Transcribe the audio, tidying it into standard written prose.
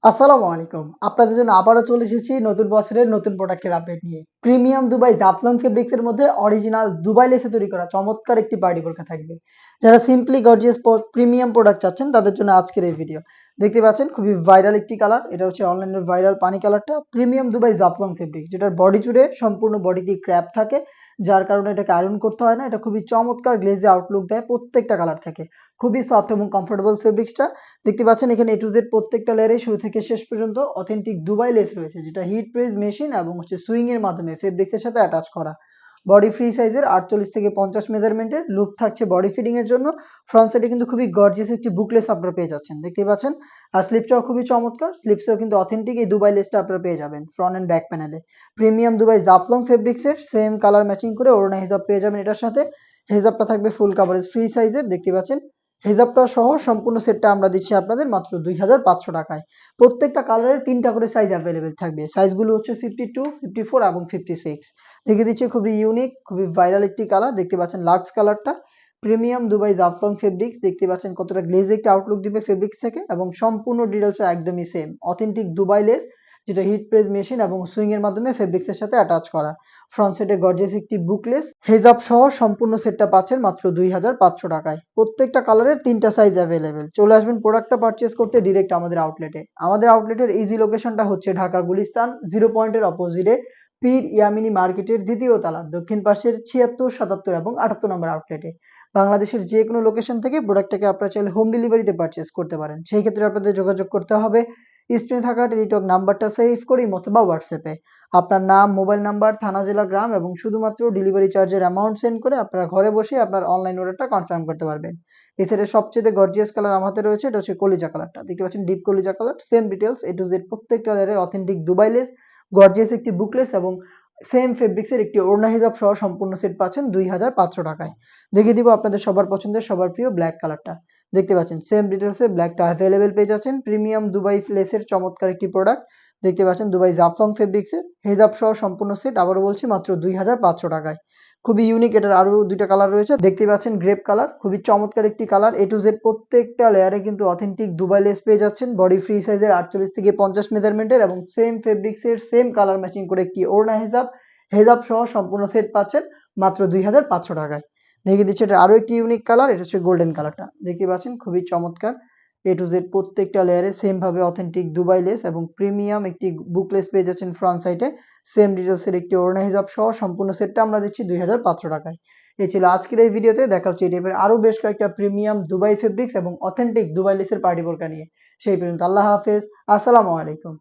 আসসালামু আলাইকুম। আপনাদের জন্য আবারও চলে এসেছি নতুন বছরের নতুন প্রোডাক্টের আপডেট নিয়ে। প্রিমিয়াম দুবাই জাফলং ফেব্রিক্স এর মধ্যে অরিজিনাল দুবাই লেসে তৈরি করা চমৎকার একটি পার্টি বোরকা থাকবে। যারা সিম্পলি গর্জিয়াস প্রিমিয়াম প্রোডাক্ট চাচ্ছেন তাদের জন্য আজকের এই ভিডিও। দেখতে পাচ্ছেন খুবই ভাইরাল একটি কালার। এটা হচ্ছে অনলাইনের ভাইরাল পানি কালারটা। প্রিমিয়াম দুবাই জাফলং ফেব্রিক্স যেটার বডি জুড়ে সম্পূর্ণ বডিতে ক্র্যাপ থাকে। যার কারণে এটাকে আয়রন করতে হয় না। এটা খুবই চমৎকার গ্লেজি আউটলুক দেয় প্রত্যেকটা কালার থেকে। খুবই সফট এবং কমফোর্টেবল ফেব্রিক্সটা। দেখতে পাচ্ছেন এখানে A to Z প্রত্যেকটা লেয়ারে শুরু থেকে শেষ পর্যন্ত অথেন্টিক দুবাই লেস রয়েছে, যেটা হিট প্রেস মেশিন এবং হচ্ছে সুইং এর মাধ্যমে ফেব্রিক্সের সাথে অ্যাটাচ করা। বডি ফ্রি সাইজের 48 থেকে 50 মেজারমেন্টের লুপ থাকছে বডি ফিটিং এর জন্য। ফ্রন্ট সাইডে কিন্তু খুবই গর্জিয়াস একটি বুকলেস আপনারা পেয়ে যাচ্ছেন, দেখতে পাচ্ছেন। আর স্লিপসটাও খুবই চমৎকার, স্লিপসেও কিন্তু অথেন্টিক এই দুবাই লেসটা আপনারা পেয়ে যাবেন ফ্রন্ট এন্ড ব্যাক প্যানেলে। প্রিমিয়াম দুবাই জাফলং ফেব্রিক্সের সেম কালার ম্যাচিং করে ওড়না হিজাব পেয়ে যাবেন এটার সাথে। হিজাবটা থাকবে ফুল কাভারেজ ফ্রি সাইজের, দেখতে পাচ্ছেন। হিজাবটা সহ সম্পূর্ণ সেটটা আমরা দিচ্ছি আপনাদের মাত্র 2500 টাকায়। প্রত্যেকটা কালারের 3টা করে সাইজ অ্যাভেলেবেল থাকবে। সাইজগুলো হচ্ছে 52, 54 এবং 56। দেখে দিচ্ছি খুবই ইউনিক, খুবই ভাইরাল একটি কালার। দেখতে পাচ্ছেন লাক্স কালারটা। প্রিমিয়াম দুবাই জাফলং ফেব্রিক্স, দেখতে পাচ্ছেন কতটা গ্লেজ একটি আউটলুক দিবে ফেব্রিক্স থেকে, এবং সম্পূর্ণ ডিটেইলসও একদমই সেম অথেন্টিক দুবাই লেস, যেটা হিট প্রেস মেশিন এবং সুইং এর মাধ্যমে ফেব্রিক্সের সাথে অ্যাটাচ করা। ফ্রন্ট সাইডে গর্জিয়াস একটি বুকলেস হেজাব সহ সম্পূর্ণ সেটটা পাচ্ছেন মাত্র 2500 টাকায়। প্রত্যেকটা কালারের 3টা সাইজ অ্যাভেলেবেল। চলে আসবেন প্রোডাক্টটা পারচেজ করতে ডিরেক্ট আমাদের আউটলেটে। আমাদের আউটলেটের ইজি লোকেশনটা হচ্ছে ঢাকা গুলিস্তান 0 পয়েন্টের অপোজিটে পীর ইয়ামিনী মার্কেটের দ্বিতীয় তলার দক্ষিণ পাশের 76, 77 এবং 78 নম্বর আউটলেটে। বাংলাদেশের যে কোনো লোকেশন থেকে প্রোডাক্টটাকে আপনারা চাইলে হোম ডেলিভারিতে পারচেজ করতে পারেন। সেই ক্ষেত্রে আপনাদের যোগাযোগ করতে হবে স্ক্রিনে থাকা টেলিটক নাম্বারটা সেভ করে অথবা হোয়াটসঅ্যাপে আপনার নাম, মোবাইল নাম্বার, থানা, জেলা, গ্রাম এবং শুধুমাত্র ডেলিভারি চার্জের অ্যামাউন্ট সেন্ড করে আপনারা ঘরে বসে আপনার অনলাইন অর্ডারটা কনফার্ম করতে পারবেন। এছাড়া সবচেয়ে গর্জিয়াস কালার আমার হাতে রয়েছে, এটা হচ্ছে কলিজা কালারটা। দেখতে পাচ্ছেন ডিপ কলিজা colour, same details A to Z প্রত্যেকটা লেয়ারে অথেন্টিক দুবাই লেস, গর্জিয়াস একটি বুকলেস এবং সেম ফেব্রিক্সের একটি ওড়না হিজাব সহ সম্পূর্ণ সেট পাচ্ছেন 2500 টাকায়। দেখিয়ে দিব আপনাদের সবার পছন্দের সবার প্রিয় ব্ল্যাক কালারটা। দেখতে পাচ্ছেন সেম ডিটেলসে ব্ল্যাকটা অ্যাভেলেবেল পেয়ে যাচ্ছেন। প্রিমিয়াম দুবাই লেসের চমৎকার একটি প্রোডাক্ট। দেখতে পাচ্ছেন দুবাই জাফলং ফেব্রিক্সের হেজাব সহ সম্পূর্ণ সেট, আবারও বলছি মাত্র 2500 টাকায়। খুবই ইউনিক, এটার আরো দুইটা কালার রয়েছে। দেখতে পাচ্ছেন গ্রেপ কালার, খুবই চমৎকার একটি কালার। A to Z প্রত্যেকটা লেয়ারে কিন্তু অথেন্টিক দুবাই লেস পেয়ে যাচ্ছেন বডি ফ্রি সাইজের 48 থেকে 50 মেজারমেন্টের এবং সেম ফেব্রিক্সের সেম কালার ম্যাচিং করে একটি ওড়না হেজাব, হেজাব সহ সম্পূর্ণ সেট পাচ্ছেন মাত্র 2500 টাকায়। দেখিয়ে দিচ্ছি এটা আরো একটি ইউনিক কালার, এটা হচ্ছে গোল্ডেন কালারটা। দেখতে পাচ্ছেন খুবই চমৎকার। A to Z প্রত্যেকটা লেয়ারে সেম ভাবে অথেন্টিক দুবাই লেস এবং প্রিমিয়াম একটি বুকলেস পেয়ে যাচ্ছেন ফ্রন্ট সাইডে। সেম ডিটেলসের একটি ওড়না হিজাব সহ সম্পূর্ণ সেটটা আমরা দিচ্ছি 2500 টাকায়। এই ছিল আজকের এই ভিডিওতে। দেখা হচ্ছে এই টাইপের আরো বেশ কয়েকটা প্রিমিয়াম দুবাই ফেব্রিক্স এবং অথেন্টিক দুবাই লেসের পার্টি বোরকা নিয়ে। সেই পর্যন্ত আল্লাহ হাফেজ, আসসালামু আলাইকুম।